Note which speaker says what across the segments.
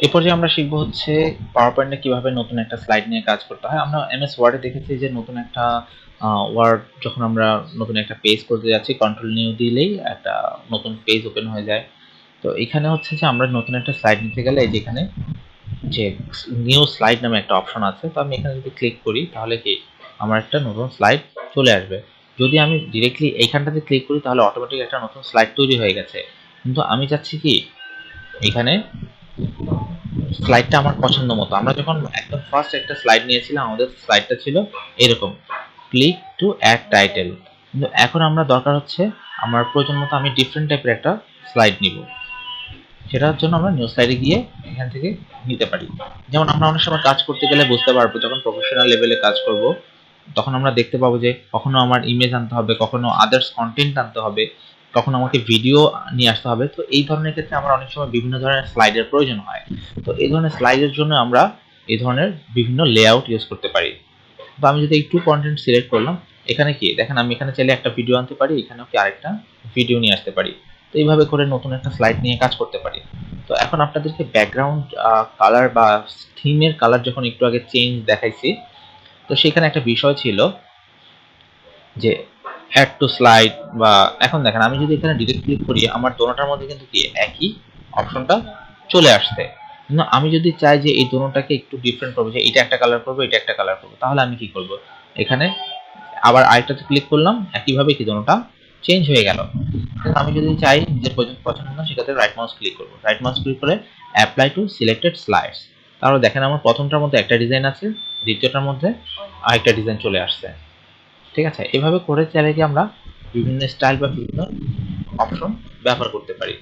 Speaker 1: এ পর্যায়ে আমরা শিখবো হচ্ছে পাওয়ার পয়েন্টে কিভাবে নতুন একটা স্লাইড নিয়ে কাজ করতে হয়। আমরা এমএস ওয়ার্ডে দেখেছি যে নতুন একটা ওয়ার্ড যখন আমরা নতুন একটা পেজ করতে যাচ্ছি, কন্ট্রোল নিউ দিলেই একটা নতুন পেজ ওপেন হয়ে যায়। তো এখানে হচ্ছে যে আমরা নতুন একটা স্লাইড নিতে গেলে এই যে এখানে যে নিউ স্লাইড নামে একটা অপশন আছে, তো আমি এখানে যদি ক্লিক করি তাহলে কি আমার একটা নতুন স্লাইড চলে আসবে। যদি আমি ডিরেক্টলি এইখানটাতে ক্লিক করি তাহলে অটোমেটিক একটা নতুন স্লাইড তৈরি হয়ে গেছে, কিন্তু আমি চাচ্ছি কি এখানে স্লাইডটা আমার পছন্দ মতো। আমরা যখন একদম ফার্স্ট একটা স্লাইড নিয়েছিলাম আমাদের স্লাইডটা ছিল এরকম, ক্লিক টু অ্যাড টাইটেল। কিন্তু এখন আমরা দরকার হচ্ছে আমার প্রয়োজন মতো আমি ডিফারেন্ট টাইপের একটা স্লাইড নিব, সেটার জন্য আমরা নিউ স্লাইডে গিয়ে এখান থেকে নিতে পারি। যেমন আমরা অনেক সময় কাজ করতে গেলে বুঝতে পারবো, যখন প্রফেশনাল লেভেলে কাজ করব তখন আমরা দেখতে পাবো যে কখনো আমার ইমেজ আনতে হবে, কখনো আদার্স কন্টেন্ট আনতে হবে, কখনো আমাকে ভিডিও নিয়ে আসতে হবে। তো এই ধরনের ক্ষেত্রে আমার অনেক সময় বিভিন্ন ধরনের স্লাইডের প্রয়োজন হয়। তো এই ধরনের স্লাইডের জন্য আমরা এই ধরনের বিভিন্ন লেআউট ইউজ করতে পারি। তো আমি যদি একটু কন্টেন্ট সিলেক্ট করলাম, এখানে কি দেখেন আমি এখানে চাইলে একটা ভিডিও আনতে পারি, এখানেও কি আরেকটা ভিডিও নিয়ে আসতে পারি। তো এইভাবে করে নতুন একটা স্লাইড নিয়ে কাজ করতে পারি। তো এখন আপনাদেরকে ব্যাকগ্রাউন্ড কালার বা থিমের কালার যখন একটু আগে চেঞ্জ দেখাইছি, তো সেখানে একটা বিষয় ছিল যে অ্যাড টু স্লাইড, বা এখন দেখেন আমি যদি এখানে ডিরেক্ট ক্লিক করি আমার দোনোটার মধ্যে কিন্তু কি একই অপশনটা চলে আসছে। কিন্তু আমি যদি চাই যে এই দোনোটাকে একটু ডিফারেন্ট করবো, যে এটা একটা কালার করবো এটা একটা কালার করবো, তাহলে আমি কি করব, এখানে আবার আরেকটাতে ক্লিক করলাম, একইভাবে কি দোনোটা চেঞ্জ হয়ে গেল। আমি যদি চাই নিজের পছন্দ না, সেক্ষেত্রে রাইট মাউস ক্লিক করবো, রাইট মাউস ক্লিক করে অ্যাপ্লাই টু সিলেক্টেড স্লাইডস। তাহলে দেখেন আমার প্রথমটার মধ্যে একটা ডিজাইন আছে, দ্বিতীয়টার মধ্যে আরেকটা ডিজাইন চলে আসছে। ঠিক আছে, এভাবে করে চাইলে কি আমরা বিভিন্ন স্টাইল বা বিভিন্ন অপশন ব্যবহার করতে পারি।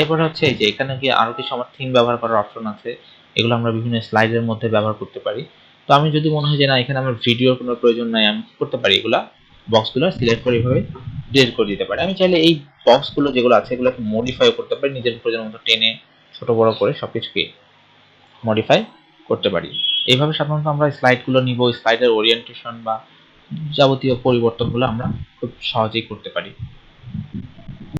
Speaker 1: এরপরে হচ্ছে এই যে এখানে কি আরো কিছু আমার থিম ব্যবহার করার অপশন আছে, এগুলো আমরা বিভিন্ন স্লাইডের মধ্যে ব্যবহার করতে পারি। তো আমি যদি মনে হয় যে না এখানে আমার ভিডিওর কোনো প্রয়োজন নাই, আমি কি করতে পারি, এগুলা বক্সগুলো সিলেক্ট করে এইভাবে ডিলিট করে দিতে পারি। আমি চাইলে এই বক্সগুলো যেগুলো আছে এগুলোকে মডিফাই করতে পারি, নিজের প্রয়োজন মতো টেনে ছোট বড় করে সবকিছুকে মডিফাই করতে পারি। এইভাবে সাধারণত আমরা স্লাইডগুলো নিব, স্লাইডের ওরিয়েন্টেশন বা যাবতীয় পরিবর্তনগুলো আমরা খুব সহজেই করতে পারি।